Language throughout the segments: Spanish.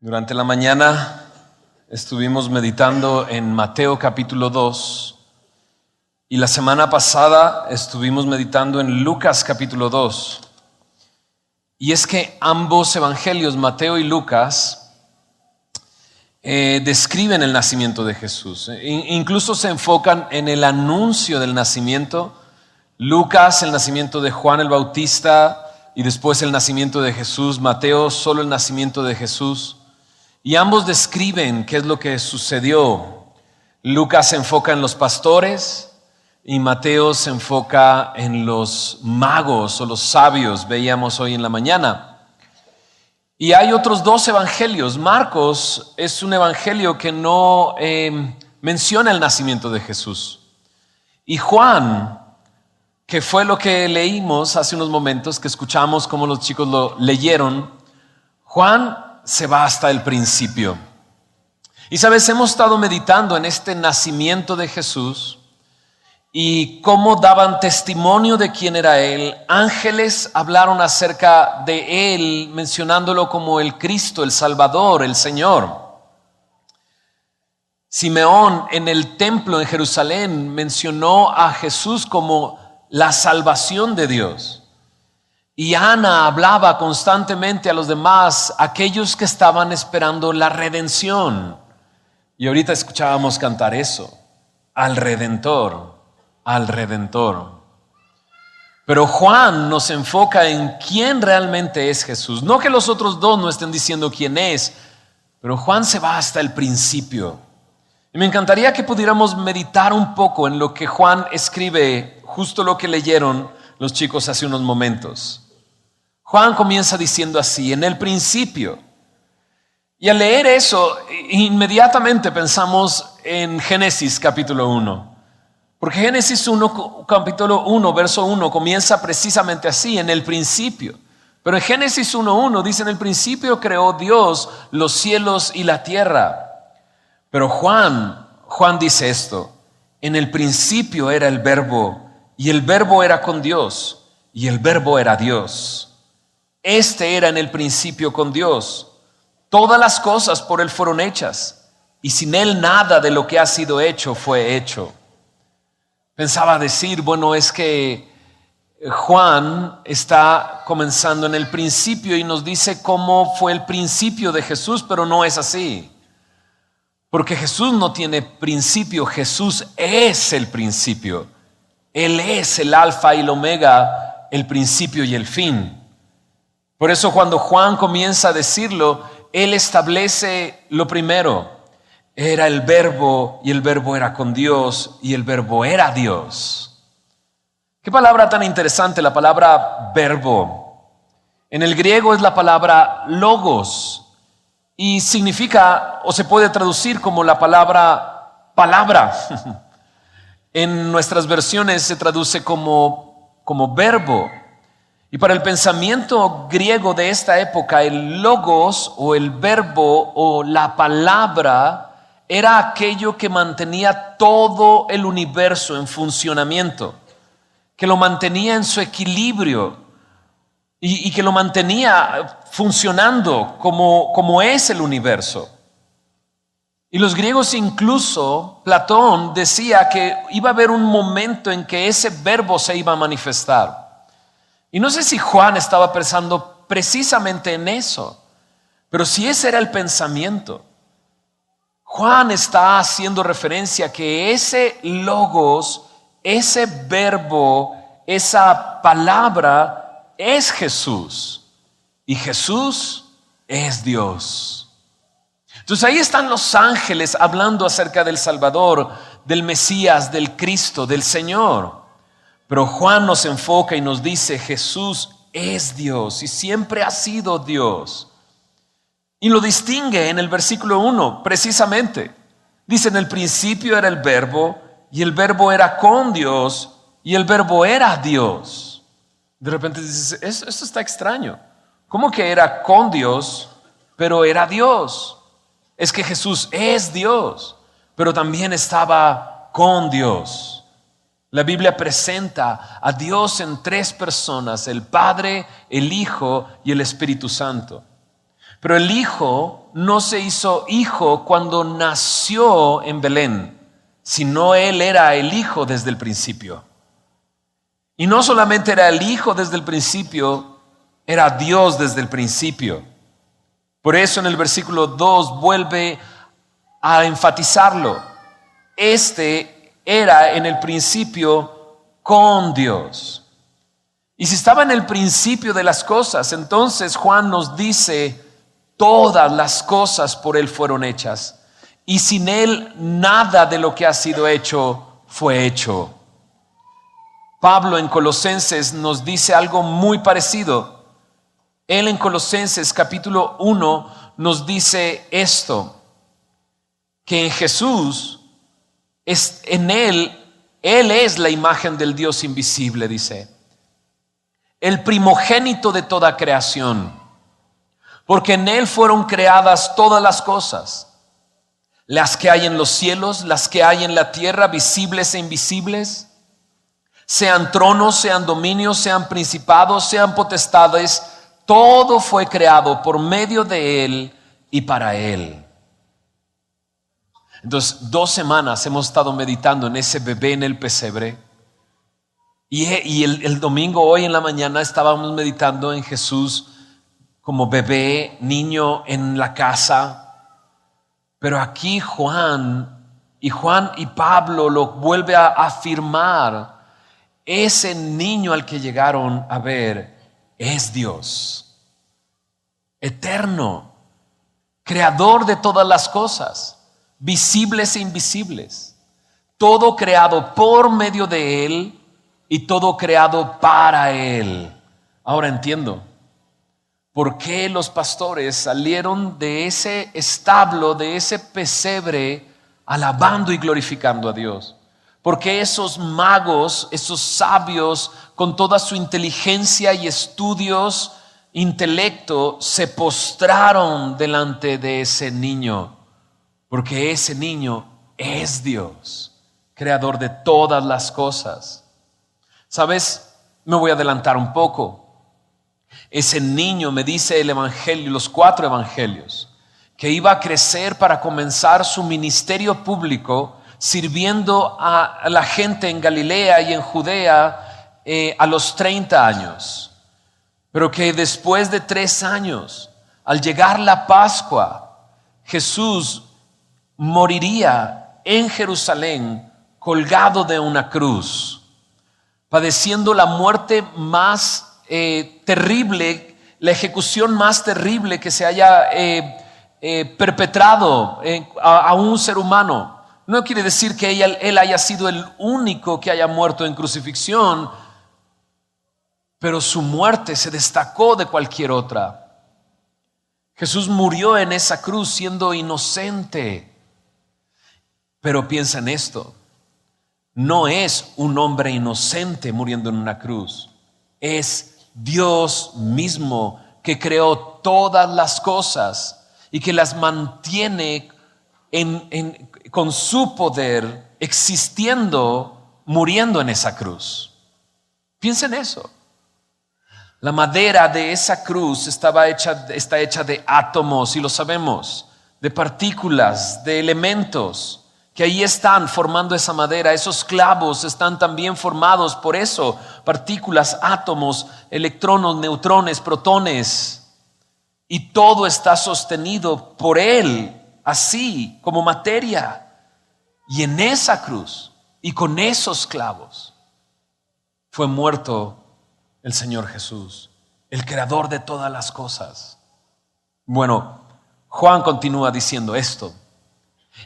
Durante la mañana estuvimos meditando en Mateo capítulo 2 y la semana pasada estuvimos meditando en Lucas capítulo 2. Y es que ambos evangelios, Mateo y Lucas, describen el nacimiento de Jesús. Incluso se enfocan en el anuncio del nacimiento. Lucas, el nacimiento de Juan el Bautista y después el nacimiento de Jesús. Mateo, solo el nacimiento de Jesús. Y ambos describen qué es lo que sucedió. Lucas se enfoca en los pastores y Mateo se enfoca en los magos o los sabios, veíamos hoy en la mañana. Y hay otros dos evangelios. Marcos es un evangelio que no menciona el nacimiento de Jesús. Y Juan, que fue lo que leímos hace unos momentos, que escuchamos cómo los chicos lo leyeron, Juan se va hasta el principio. Y sabes, hemos estado meditando en este nacimiento de Jesús y cómo daban testimonio de quién era Él. Ángeles hablaron acerca de Él, mencionándolo como el Cristo, el Salvador, el Señor. Simeón en el templo en Jerusalén mencionó a Jesús como la salvación de Dios. Y Ana hablaba constantemente a los demás, aquellos que estaban esperando la redención. Y ahorita escuchábamos cantar eso, al Redentor, al Redentor. Pero Juan nos enfoca en quién realmente es Jesús. No que los otros dos no estén diciendo quién es, pero Juan se va hasta el principio. Y me encantaría que pudiéramos meditar un poco en lo que Juan escribe, justo lo que leyeron los chicos hace unos momentos. Juan comienza diciendo así, en el principio. Y al leer eso, inmediatamente pensamos en Génesis capítulo 1. Porque Génesis 1, capítulo 1, verso 1, comienza precisamente así, en el principio. Pero en Génesis 1:1 dice, en el principio creó Dios los cielos y la tierra. Pero Juan dice esto, en el principio era el verbo, y el verbo era con Dios, y el verbo era Dios. Este era en el principio con Dios. Todas las cosas por Él fueron hechas, y sin Él nada de lo que ha sido hecho fue hecho. Pensaba decir, bueno, es que Juan está comenzando en el principio y nos dice cómo fue el principio de Jesús, pero no es así. Porque Jesús no tiene principio, Jesús es el principio. Él es el alfa y el omega, el principio y el fin. Por eso cuando Juan comienza a decirlo, él establece lo primero. Era el verbo y el verbo era con Dios y el verbo era Dios. Qué palabra tan interesante, la palabra verbo. En el griego es la palabra logos y significa o se puede traducir como la palabra En nuestras versiones se traduce como verbo. Y para el pensamiento griego de esta época, el logos o el verbo o la palabra era aquello que mantenía todo el universo en funcionamiento, que lo mantenía en su equilibrio y que lo mantenía funcionando como es el universo. Y los griegos, incluso Platón decía que iba a haber un momento en que ese verbo se iba a manifestar. Y no sé si Juan estaba pensando precisamente en eso, pero si ese era el pensamiento, Juan está haciendo referencia a que ese logos, ese verbo, esa palabra es Jesús y Jesús es Dios. Entonces ahí están los ángeles hablando acerca del Salvador, del Mesías, del Cristo, del Señor. Pero Juan nos enfoca y nos dice, Jesús es Dios y siempre ha sido Dios. Y lo distingue en el versículo 1, precisamente. Dice, en el principio era el verbo y el verbo era con Dios y el verbo era Dios. De repente dices, esto está extraño. ¿Cómo que era con Dios, pero era Dios? Es que Jesús es Dios, pero también estaba con Dios. La Biblia presenta a Dios en tres personas, el Padre, el Hijo y el Espíritu Santo. Pero el Hijo no se hizo hijo cuando nació en Belén, sino Él era el Hijo desde el principio. Y no solamente era el Hijo desde el principio, era Dios desde el principio. Por eso en el versículo 2 vuelve a enfatizarlo. Este era en el principio con Dios. Y si estaba en el principio de las cosas, entonces Juan nos dice, todas las cosas por Él fueron hechas, y sin Él nada de lo que ha sido hecho fue hecho. Pablo en Colosenses nos dice algo muy parecido. Él en Colosenses capítulo 1 nos dice esto, que en Jesús, en Él es la imagen del Dios invisible, dice, el primogénito de toda creación, porque en Él fueron creadas todas las cosas, las que hay en los cielos, las que hay en la tierra, visibles e invisibles, sean tronos, sean dominios, sean principados, sean potestades, todo fue creado por medio de Él y para Él. Entonces, 2 semanas hemos estado meditando en ese bebé en el pesebre. Y el domingo, hoy en la mañana, estábamos meditando en Jesús como bebé, niño en la casa. Pero aquí Juan y Pablo lo vuelve a afirmar. Ese niño al que llegaron a ver es Dios, eterno, creador de todas las cosas, visibles e invisibles, todo creado por medio de Él y todo creado para Él. Ahora entiendo por qué los pastores salieron de ese establo, de ese pesebre, alabando y glorificando a Dios. Porque esos magos, esos sabios, con toda su inteligencia y estudios, intelecto, se postraron delante de ese niño. Porque ese niño es Dios, creador de todas las cosas. ¿Sabes? Me voy a adelantar un poco. Ese niño, me dice el evangelio, los 4 evangelios, que iba a crecer para comenzar su ministerio público, sirviendo a la gente en Galilea y en Judea a los 30 años. Pero que después de 3 años, al llegar la Pascua, Jesús moriría en Jerusalén colgado de una cruz, padeciendo la muerte más terrible, la ejecución más terrible que se haya perpetrado a un ser humano. No quiere decir que él haya sido el único que haya muerto en crucifixión, pero su muerte se destacó de cualquier otra. Jesús murió en esa cruz siendo inocente. Pero piensa en esto, no es un hombre inocente muriendo en una cruz, es Dios mismo que creó todas las cosas y que las mantiene con su poder, existiendo, muriendo en esa cruz. Piensa en eso. La madera de esa cruz está hecha de átomos, y lo sabemos, de partículas, de elementos que ahí están formando esa madera. Esos clavos están también formados por eso, partículas, átomos, electrones, neutrones, protones, y todo está sostenido por Él, así como materia. Y en esa cruz y con esos clavos fue muerto el Señor Jesús, el creador de todas las cosas. Bueno, Juan continúa diciendo esto: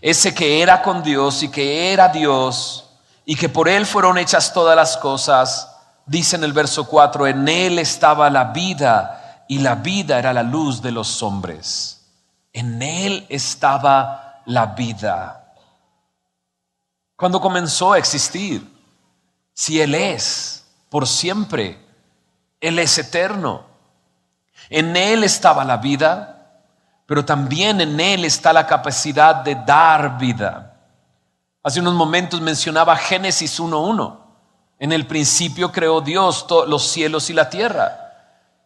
ese que era con Dios y que era Dios y que por Él fueron hechas todas las cosas, dice en el verso 4, en Él estaba la vida y la vida era la luz de los hombres. En Él estaba la vida. ¿Cuándo comenzó a existir? Si Él es por siempre, Él es eterno. En Él estaba la vida, pero también en Él está la capacidad de dar vida. Hace unos momentos mencionaba Génesis 1:1. En el principio creó Dios los cielos y la tierra.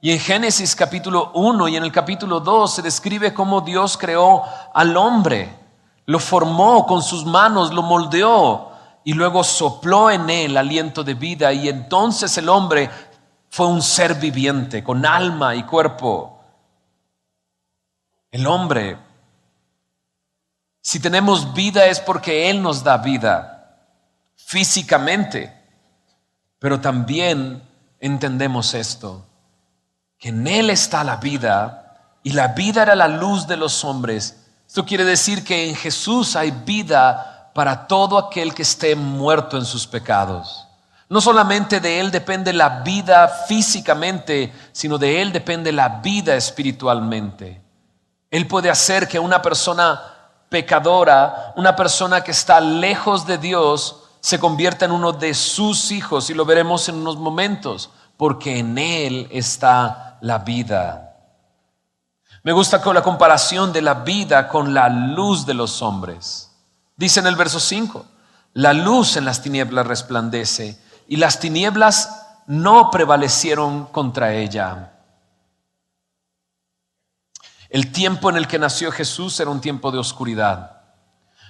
Y en Génesis capítulo 1 y en el capítulo 2 se describe cómo Dios creó al hombre, lo formó con sus manos, lo moldeó y luego sopló en él aliento de vida, y entonces el hombre fue un ser viviente con alma y cuerpo. El hombre, si tenemos vida es porque Él nos da vida físicamente, pero también entendemos esto, que en Él está la vida y la vida era la luz de los hombres. Esto quiere decir que en Jesús hay vida para todo aquel que esté muerto en sus pecados. No solamente de Él depende la vida físicamente, sino de Él depende la vida espiritualmente. Él puede hacer que una persona pecadora, una persona que está lejos de Dios, se convierta en uno de sus hijos, y lo veremos en unos momentos, porque en Él está la vida. Me gusta con la comparación de la vida con la luz de los hombres. Dice en el verso 5, la luz en las tinieblas resplandece, y las tinieblas no prevalecieron contra ella. El tiempo en el que nació Jesús era un tiempo de oscuridad,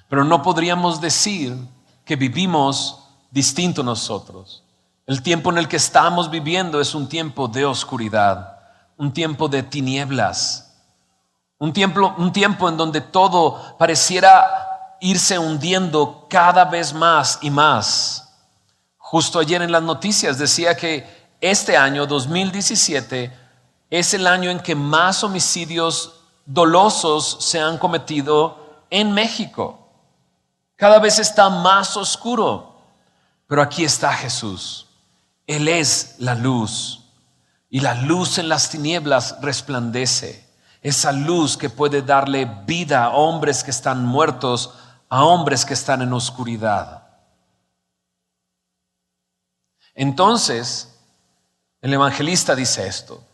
pero no podríamos decir que vivimos distinto nosotros. El tiempo en el que estamos viviendo es un tiempo de oscuridad, un tiempo de tinieblas, un tiempo en donde todo pareciera irse hundiendo cada vez más y más. Justo ayer en las noticias decía que este año 2017 es el año en que más homicidios dolosos se han cometido en México. Cada vez está más oscuro, pero aquí está Jesús. Él es la luz, y la luz en las tinieblas resplandece. Esa luz que puede darle vida a hombres que están muertos, a hombres que están en oscuridad. Entonces, el evangelista dice esto: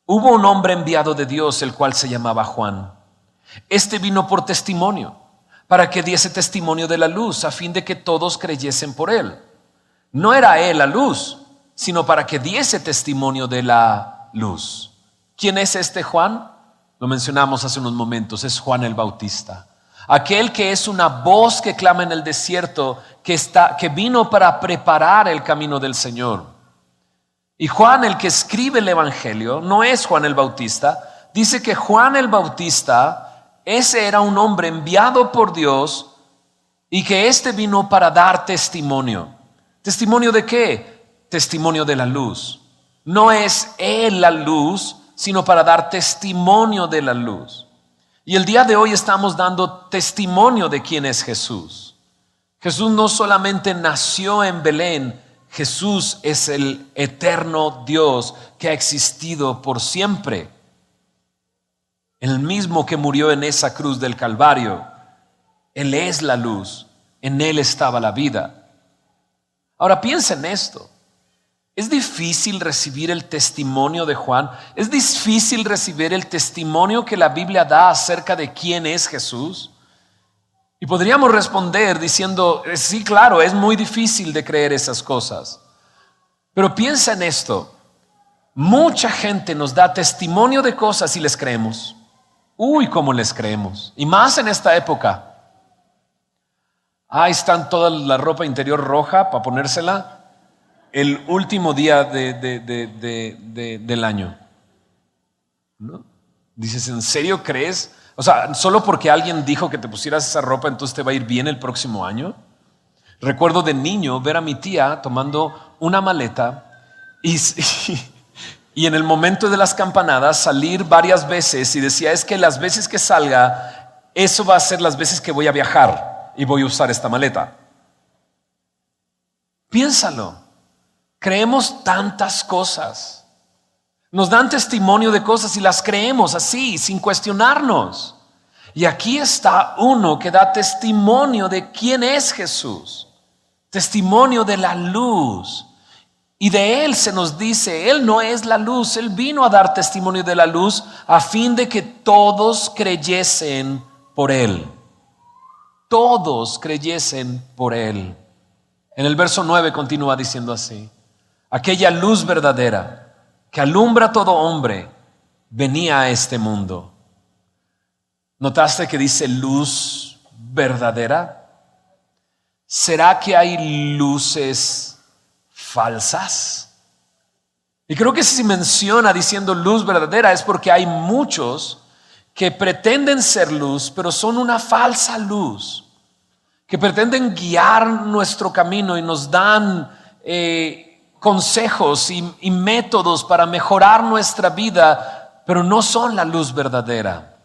hubo un hombre enviado de Dios, el cual se llamaba Juan. Este vino por testimonio, para que diese testimonio de la luz, a fin de que todos creyesen por él. No era él la luz, sino para que diese testimonio de la luz. ¿Quién es este Juan? Lo mencionamos hace unos momentos, es Juan el Bautista. Aquel que es una voz que clama en el desierto, que vino para preparar el camino del Señor. Y Juan, el que escribe el Evangelio, no es Juan el Bautista. Dice que Juan el Bautista, ese era un hombre enviado por Dios, y que éste vino para dar testimonio. ¿Testimonio de qué? Testimonio de la luz. No es él la luz, sino para dar testimonio de la luz. Y el día de hoy estamos dando testimonio de quién es Jesús. Jesús no solamente nació en Belén, Jesús es el eterno Dios que ha existido por siempre. El mismo que murió en esa cruz del Calvario. Él es la luz, en Él estaba la vida. Ahora piensa en esto. ¿Es difícil recibir el testimonio de Juan? ¿Es difícil recibir el testimonio que la Biblia da acerca de quién es Jesús? Y podríamos responder diciendo, sí, claro, es muy difícil de creer esas cosas. Pero piensa en esto. Mucha gente nos da testimonio de cosas y les creemos. Uy, cómo les creemos. Y más en esta época. Ahí están toda la ropa interior roja para ponérsela el último día del año, ¿no? Dices, ¿en serio crees? O sea, solo porque alguien dijo que te pusieras esa ropa, entonces te va a ir bien el próximo año. Recuerdo de niño ver a mi tía tomando una maleta y en el momento de las campanadas salir varias veces, y decía, es que las veces que salga, eso va a ser las veces que voy a viajar y voy a usar esta maleta. Piénsalo. Creemos tantas cosas. Nos dan testimonio de cosas y las creemos así, sin cuestionarnos. Y aquí está uno que da testimonio de quién es Jesús. Testimonio de la luz. Y de Él se nos dice, Él no es la luz. Él vino a dar testimonio de la luz a fin de que todos creyesen por Él. Todos creyesen por Él. En el verso 9 continúa diciendo así. Aquella luz verdadera que alumbra a todo hombre, venía a este mundo. ¿Notaste que dice luz verdadera? ¿Será que hay luces falsas? Y creo que si menciona diciendo luz verdadera es porque hay muchos que pretenden ser luz, pero son una falsa luz, que pretenden guiar nuestro camino y nos dan consejos y métodos para mejorar nuestra vida, pero no son la luz verdadera.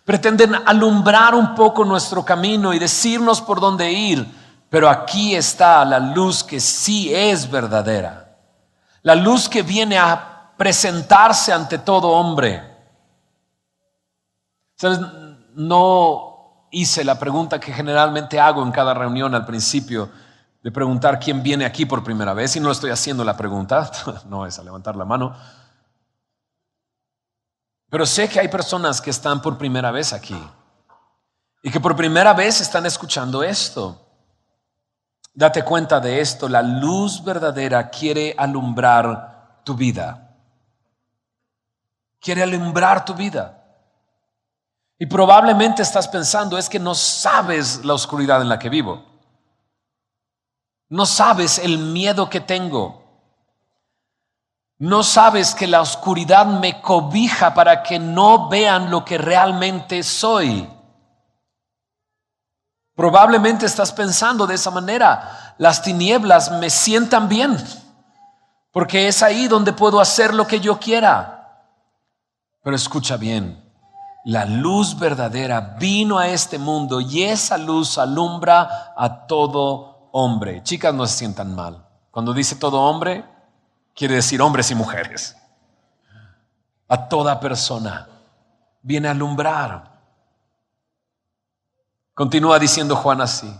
Pretenden alumbrar un poco nuestro camino y decirnos por dónde ir, pero aquí está la luz que sí es verdadera, la luz que viene a presentarse ante todo hombre. ¿Sabes? No hice la pregunta que generalmente hago en cada reunión al principio, de preguntar quién viene aquí por primera vez, y no estoy haciendo la pregunta, no es a levantar la mano. Pero sé que hay personas que están por primera vez aquí y que por primera vez están escuchando esto. Date cuenta de esto, la luz verdadera quiere alumbrar tu vida. Quiere alumbrar tu vida. Y probablemente estás pensando, es que no sabes la oscuridad en la que vivo. No sabes el miedo que tengo. No sabes que la oscuridad me cobija para que no vean lo que realmente soy. Probablemente estás pensando de esa manera. Las tinieblas me sientan bien, porque es ahí donde puedo hacer lo que yo quiera. Pero escucha bien, la luz verdadera vino a este mundo y esa luz alumbra a todo hombre. Chicas, no se sientan mal. Cuando dice todo hombre, quiere decir hombres y mujeres. A toda persona viene a alumbrar. Continúa diciendo Juan así: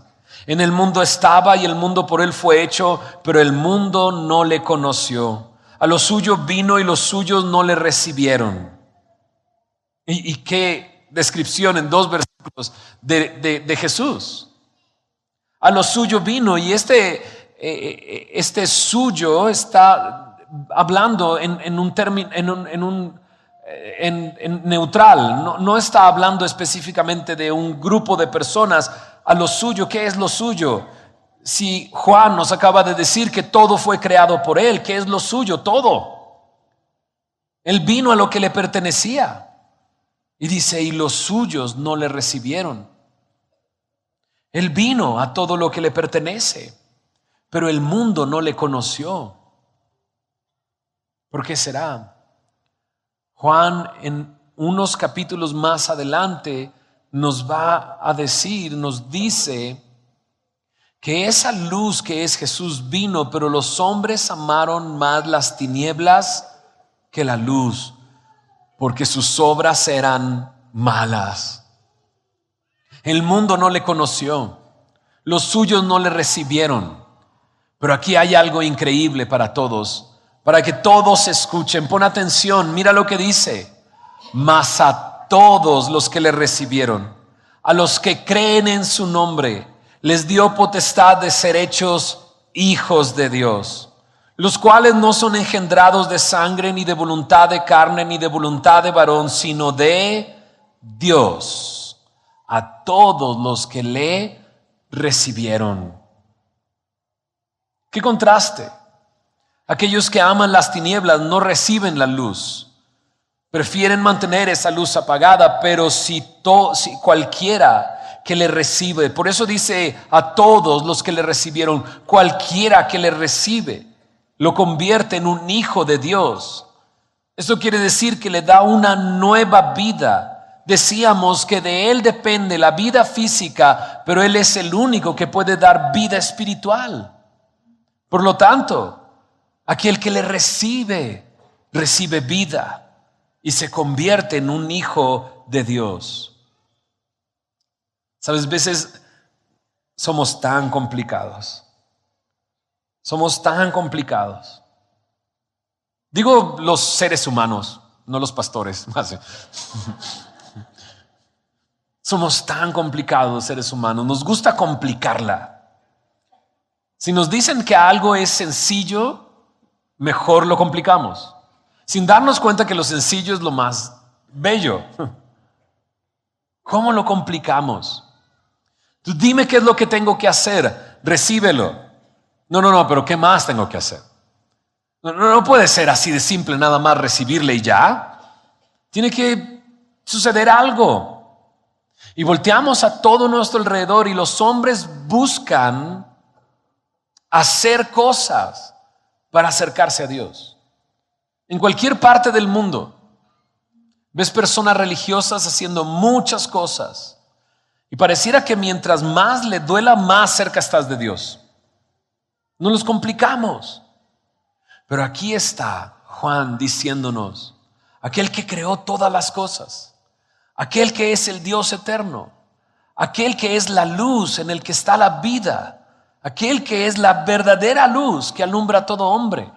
en el mundo estaba y el mundo por él fue hecho, pero el mundo no le conoció. A los suyos vino y los suyos no le recibieron. Y qué descripción en 2 versículos de Jesús. A los suyos vino, y este suyo está hablando en un término, en neutral. No está hablando específicamente de un grupo de personas. A lo suyo, ¿qué es lo suyo? Si Juan nos acaba de decir que todo fue creado por él, ¿qué es lo suyo? Todo. Él vino a lo que le pertenecía. Y dice, y los suyos no le recibieron. Él vino a todo lo que le pertenece, pero el mundo no le conoció. ¿Por qué será? Juan en unos capítulos más adelante nos va a decir, nos dice que esa luz que es Jesús vino, pero los hombres amaron más las tinieblas que la luz, porque sus obras eran malas. El mundo no le conoció, los suyos no le recibieron. Pero aquí hay algo increíble para todos, para que todos escuchen. Pon atención, mira lo que dice. Mas a todos los que le recibieron, a los que creen en su nombre, les dio potestad de ser hechos hijos de Dios, los cuales no son engendrados de sangre, ni de voluntad de carne, ni de voluntad de varón, sino de Dios. A todos los que le recibieron. ¿Qué contraste? Aquellos que aman las tinieblas no reciben la luz, prefieren mantener esa luz apagada, pero si cualquiera que le recibe, por eso dice a todos los que le recibieron, cualquiera que le recibe, lo convierte en un hijo de Dios. Esto quiere decir que le da una nueva vida. Decíamos que de Él depende la vida física, pero Él es el único que puede dar vida espiritual. Por lo tanto, aquel que le recibe, recibe vida y se convierte en un hijo de Dios. Sabes, a veces somos tan complicados. Somos tan complicados. Digo los seres humanos, no los pastores. Somos tan complicados los seres humanos. Nos gusta complicarla. Si nos dicen que algo es sencillo, mejor lo complicamos. sin darnos cuenta que lo sencillo es lo más bello. ¿Cómo lo complicamos? Tú dime qué es lo que tengo que hacer, recíbelo. No, pero ¿qué más tengo que hacer? No puede ser así de simple, nada más recibirle y ya. Tiene que suceder algo. Y volteamos a todo nuestro alrededor y los hombres buscan hacer cosas para acercarse a Dios. En cualquier parte del mundo ves personas religiosas haciendo muchas cosas y pareciera que mientras más le duela, más cerca estás de Dios. No los complicamos. Pero aquí está Juan diciéndonos, aquel que creó todas las cosas, aquel que es el Dios eterno, aquel que es la luz en el que está la vida, aquel que es la verdadera luz que alumbra a todo hombre,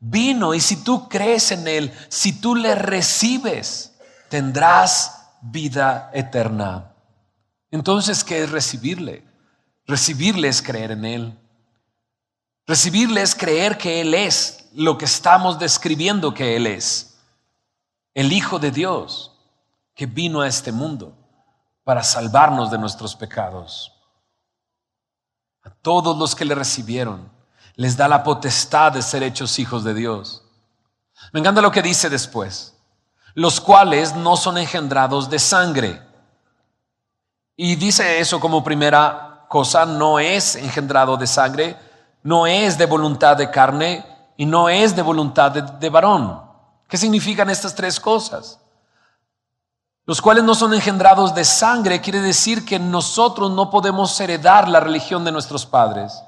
vino, y si tú crees en él, si tú le recibes, tendrás vida eterna. Entonces, ¿qué es recibirle? Recibirle es creer en él. Recibirle es creer que él es lo que estamos describiendo que él es, el Hijo de Dios que vino a este mundo para salvarnos de nuestros pecados. A todos los que le recibieron les da la potestad de ser hechos hijos de Dios. Me encanta lo que dice después, los cuales no son engendrados de sangre. Y dice eso como primera cosa, no es engendrado de sangre, no es de voluntad de carne y no es de voluntad de varón. ¿Qué significan estas tres cosas? Los cuales no son engendrados de sangre quiere decir que nosotros no podemos heredar la religión de nuestros padres.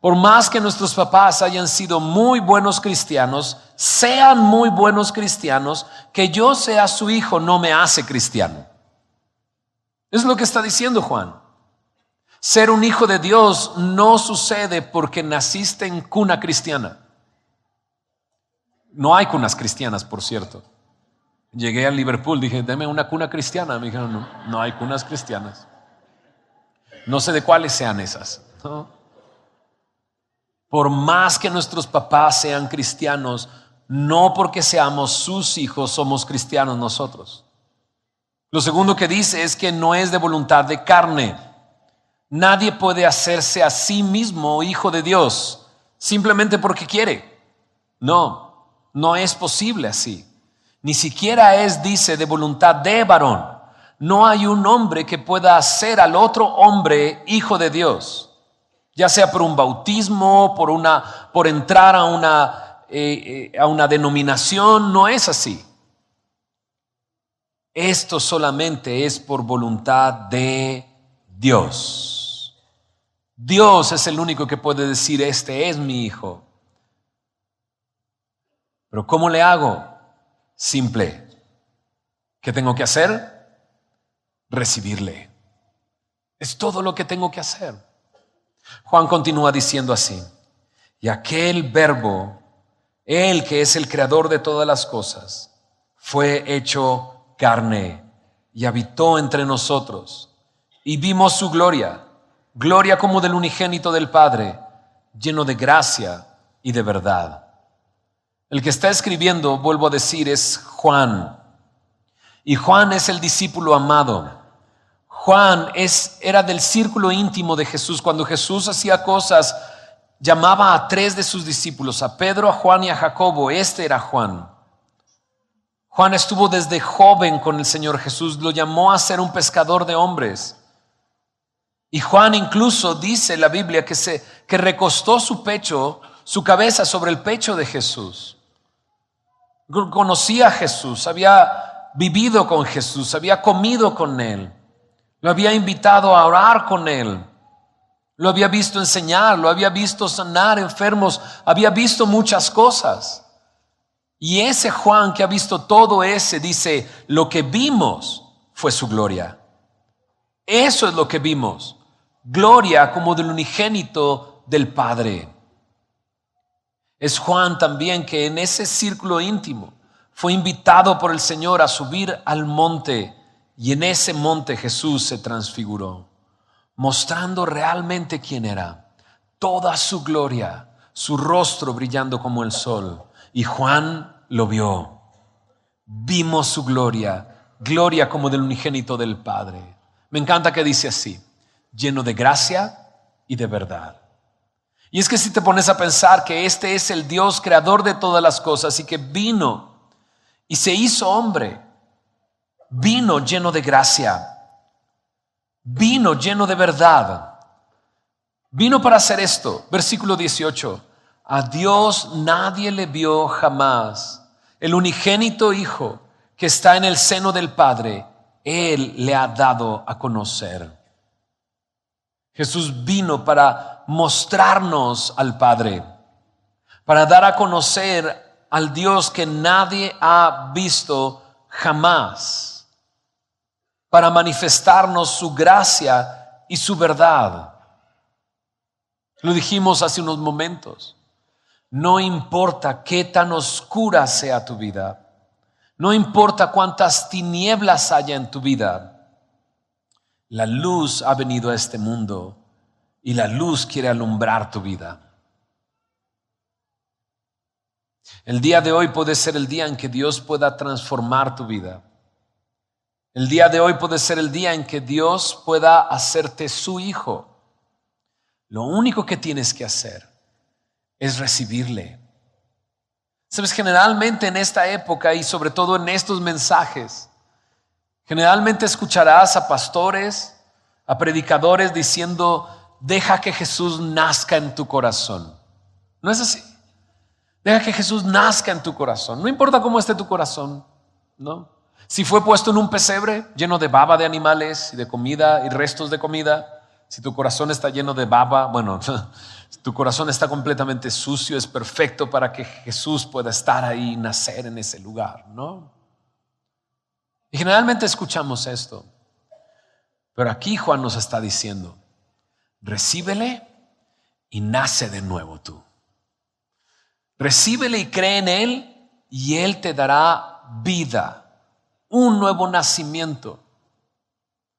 Por más que nuestros papás hayan sido muy buenos cristianos, sean muy buenos cristianos, que yo sea su hijo no me hace cristiano. Es lo que está diciendo Juan. Ser un hijo de Dios no sucede porque naciste en cuna cristiana. No hay cunas cristianas, por cierto. Llegué a Liverpool, dije, deme una cuna cristiana. Me dijeron, no hay cunas cristianas. No sé de cuáles sean esas, ¿no? Por más que nuestros papás sean cristianos, no porque seamos sus hijos somos cristianos nosotros. Lo segundo que dice es que no es de voluntad de carne. Nadie puede hacerse a sí mismo hijo de Dios simplemente porque quiere. No es posible así. Ni siquiera es, dice, de voluntad de varón. No hay un hombre que pueda hacer al otro hombre hijo de Dios. Ya sea por un bautismo, por entrar a una denominación, no es así. Esto solamente es por voluntad de Dios. Dios es el único que puede decir, este es mi hijo. Pero ¿cómo le hago? Simple. ¿Qué tengo que hacer? Recibirle. Es todo lo que tengo que hacer. Juan continúa diciendo así, y aquel verbo, él que es el creador de todas las cosas, fue hecho carne y habitó entre nosotros y vimos su gloria, gloria como del unigénito del Padre, lleno de gracia y de verdad. El que está escribiendo, vuelvo a decir, es Juan, y Juan es el discípulo amado. Juan era del círculo íntimo de Jesús. Cuando Jesús hacía cosas, llamaba a 3 de sus discípulos, a Pedro, a Juan y a Jacobo. Este era Juan. Juan estuvo desde joven con el Señor Jesús, lo llamó a ser un pescador de hombres. Y Juan incluso dice en la Biblia que recostó su cabeza sobre el pecho de Jesús. Conocía a Jesús, había vivido con Jesús, había comido con él. Lo había invitado a orar con él. Lo había visto enseñar, lo había visto sanar enfermos, había visto muchas cosas. Y ese Juan que ha visto todo ese dice, lo que vimos fue su gloria. Eso es lo que vimos. Gloria como del unigénito del Padre. Es Juan también que en ese círculo íntimo fue invitado por el Señor a subir al monte. Y en ese monte Jesús se transfiguró, mostrando realmente quién era, toda su gloria, su rostro brillando como el sol. Y Juan lo vio. Vimos su gloria, gloria como del unigénito del Padre. Me encanta que dice así, lleno de gracia y de verdad. Y es que si te pones a pensar que este es el Dios creador de todas las cosas y que vino y se hizo hombre, vino lleno de gracia, vino lleno de verdad, vino para hacer esto. Versículo 18, a Dios nadie le vio jamás, el unigénito Hijo que está en el seno del Padre, Él le ha dado a conocer. Jesús vino para mostrarnos al Padre, para dar a conocer al Dios que nadie ha visto jamás, para manifestarnos su gracia y su verdad. Lo dijimos hace unos momentos. No importa qué tan oscura sea tu vida, no importa cuántas tinieblas haya en tu vida, la luz ha venido a este mundo y la luz quiere alumbrar tu vida. El día de hoy puede ser el día en que Dios pueda transformar tu vida. El día de hoy puede ser el día en que Dios pueda hacerte su hijo. Lo único que tienes que hacer es recibirle. Sabes, generalmente en esta época y sobre todo en estos mensajes, generalmente escucharás a pastores, a predicadores diciendo, deja que Jesús nazca en tu corazón. ¿No es así? Deja que Jesús nazca en tu corazón. No importa cómo esté tu corazón, ¿no? Si fue puesto en un pesebre lleno de baba de animales y de comida y restos de comida, si tu corazón está lleno de baba, bueno, si tu corazón está completamente sucio, es perfecto para que Jesús pueda estar ahí y nacer en ese lugar, ¿no? Y generalmente escuchamos esto, pero aquí Juan nos está diciendo, recíbele y nace de nuevo tú. Recíbele y cree en Él y Él te dará vida, un nuevo nacimiento.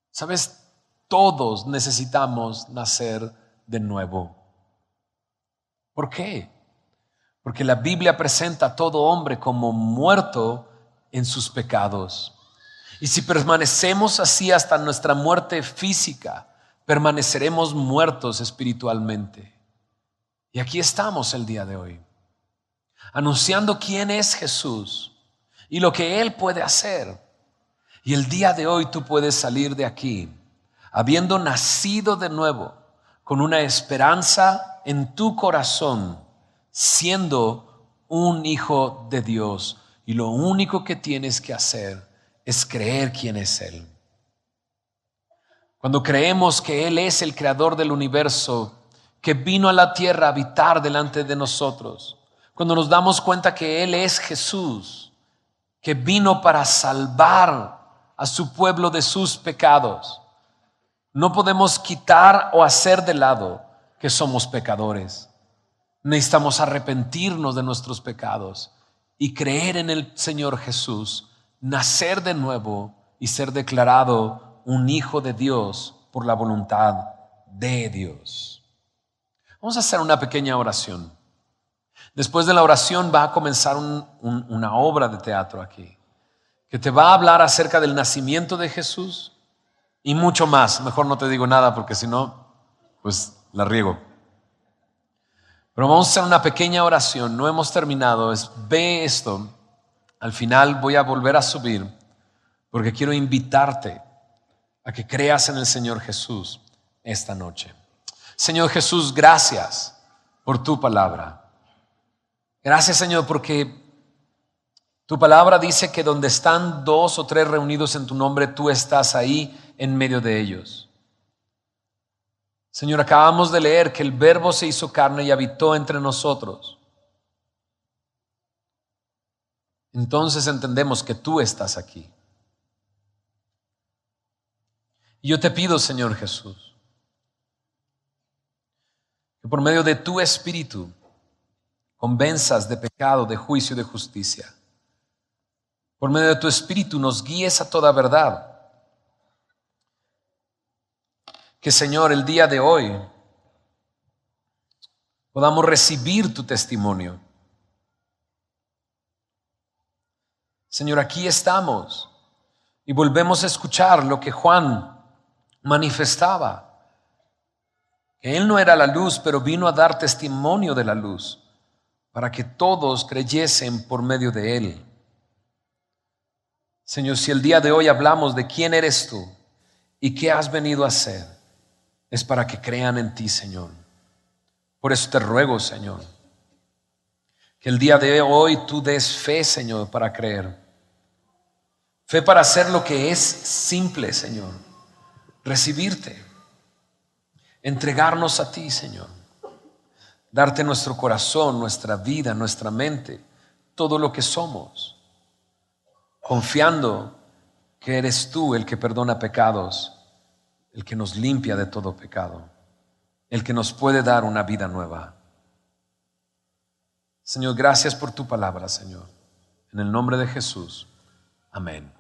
¿Sabes? Todos necesitamos nacer de nuevo. ¿Por qué? Porque la Biblia presenta a todo hombre como muerto en sus pecados. Y si permanecemos así hasta nuestra muerte física, permaneceremos muertos espiritualmente. Y aquí estamos el día de hoy, anunciando quién es Jesús y lo que Él puede hacer. Y el día de hoy tú puedes salir de aquí, habiendo nacido de nuevo, con una esperanza en tu corazón, siendo un hijo de Dios. Y lo único que tienes que hacer es creer quién es Él. Cuando creemos que Él es el creador del universo, que vino a la tierra a habitar delante de nosotros, cuando nos damos cuenta que Él es Jesús, que vino para salvar a su pueblo de sus pecados, no podemos quitar o hacer de lado que somos pecadores. Necesitamos arrepentirnos de nuestros pecados y creer en el Señor Jesús, nacer de nuevo y ser declarado un hijo de Dios por la voluntad de Dios. Vamos a hacer una pequeña oración. Después de la oración va a comenzar una obra de teatro aquí, que te va a hablar acerca del nacimiento de Jesús y mucho más. Mejor no te digo nada porque si no, pues la riego. Pero vamos a hacer una pequeña oración. No hemos terminado. Ve esto. Al final voy a volver a subir porque quiero invitarte a que creas en el Señor Jesús esta noche. Señor Jesús, gracias por tu palabra. Gracias, Señor, porque tu palabra dice que donde están 2 o 3 reunidos en tu nombre, tú estás ahí en medio de ellos. Señor, acabamos de leer que el Verbo se hizo carne y habitó entre nosotros. Entonces entendemos que tú estás aquí. Y yo te pido, Señor Jesús, que por medio de tu Espíritu convenzas de pecado, de juicio y de justicia. Por medio de tu Espíritu nos guíes a toda verdad. Que, Señor, el día de hoy podamos recibir tu testimonio. Señor, aquí estamos y volvemos a escuchar lo que Juan manifestaba. Que Él no era la luz, pero vino a dar testimonio de la luz, para que todos creyesen por medio de Él. Señor, si el día de hoy hablamos de quién eres tú y qué has venido a hacer, es para que crean en ti, Señor. Por eso te ruego, Señor, que el día de hoy tú des fe, Señor, para creer. Fe para hacer lo que es simple, Señor. Recibirte. Entregarnos a ti, Señor. Darte nuestro corazón, nuestra vida, nuestra mente, todo lo que somos. Confiando que eres tú el que perdona pecados, el que nos limpia de todo pecado, el que nos puede dar una vida nueva. Señor, gracias por tu palabra, Señor. En el nombre de Jesús. Amén.